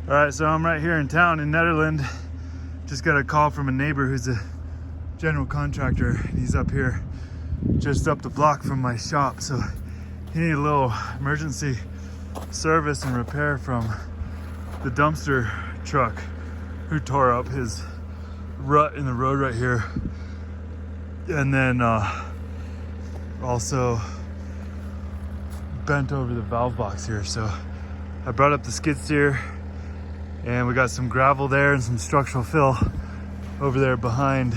All right, so I'm right here in town in Netherlands. Just got a call from a neighbor who's a general contractor. He's up here just up the block from my shop. So he needed a little emergency service and repair from the dumpster truck who tore up his rut in the road right here. And then also bent over the valve box here. So I brought up the skid steer and we got some gravel there and some structural fill over there behind.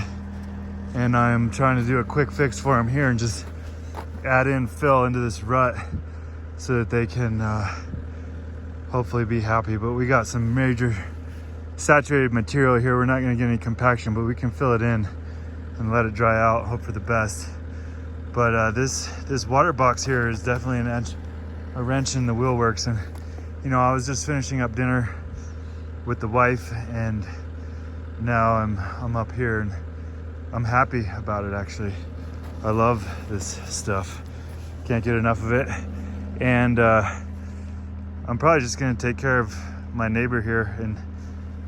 And I'm trying to do a quick fix for him here and just add in fill into this rut so that they can hopefully be happy. But we got some major saturated material here. We're not gonna get any compaction, but we can fill it in and let it dry out, hope for the best. But this water box here is definitely a wrench in the wheel works. And you know, I was just finishing up dinner with the wife and now I'm up here and I'm happy about it actually. I love this stuff. Can't get enough of it. And I'm probably just gonna take care of my neighbor here and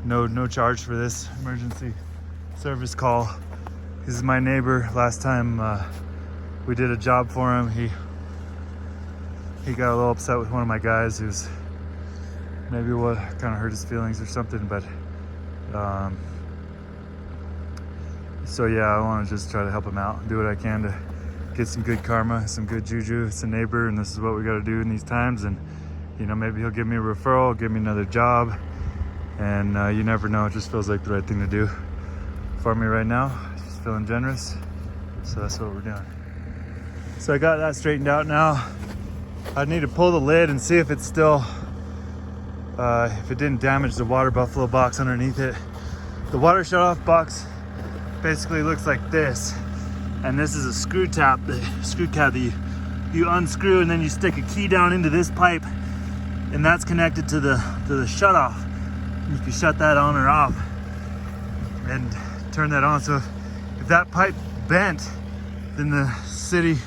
no charge for this emergency service call. This is my neighbor. Last time we did a job for him, he got a little upset with one of my guys who's maybe what kind of hurt his feelings or something, but so yeah, I want to just try to help him out, do what I can to get some good karma, some good juju. It's a neighbor and this is what we got to do in these times. And you know, maybe he'll give me a referral, give me another job, and you never know. It just feels like the right thing to do for me right now. Just feeling generous, so that's what we're doing. So I got that straightened out now. I need to pull the lid and see if it's still if it didn't damage the water buffalo box underneath it. The water shutoff box basically looks like this, and this is a screw tab, the screw cap that you unscrew and then you stick a key down into this pipe, and that's connected to the shutoff. You can shut that on or off and turn that on. So if that pipe bent, then the city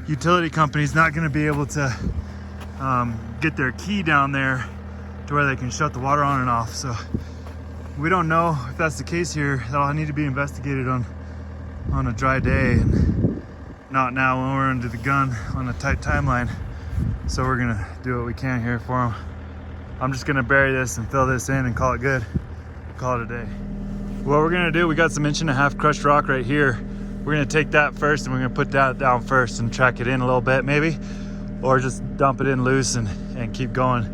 utility company is not going to be able to get their key down there to where they can shut the water on and off. So we don't know if that's the case here. That'll need to be investigated on a dry day and not now when we're under the gun on a tight timeline. So we're gonna do what we can here for them. I'm just gonna bury this and fill this in and call it good. Call it a day. What we're gonna do, we got some 1.5 inch crushed rock right here. We're gonna take that first and we're gonna put that down first and track it in a little bit maybe, or just dump it in loose and keep going,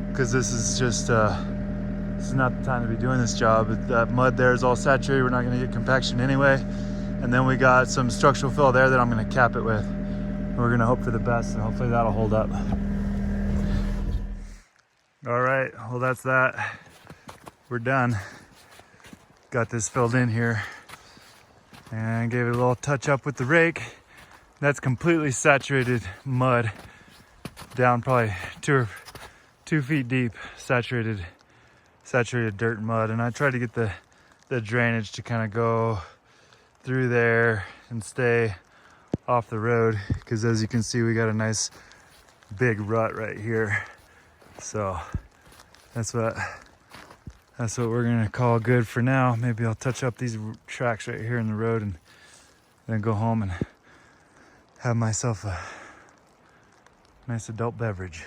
because this is just this is not the time to be doing this job. That mud there is all saturated. We're not gonna get compaction anyway. And then we got some structural fill there that I'm gonna cap it with. We're gonna hope for the best and hopefully that'll hold up. All right, well that's that. We're done. Got this filled in here and gave it a little touch up with the rake. That's completely saturated mud down probably 2 feet deep, saturated dirt and mud. And I tried to get the drainage to kind of go through there and stay off the road, because as you can see we got a nice big rut right here. So that's what we're gonna call good for now. Maybe I'll touch up these tracks right here in the road and then go home and have myself a nice adult beverage.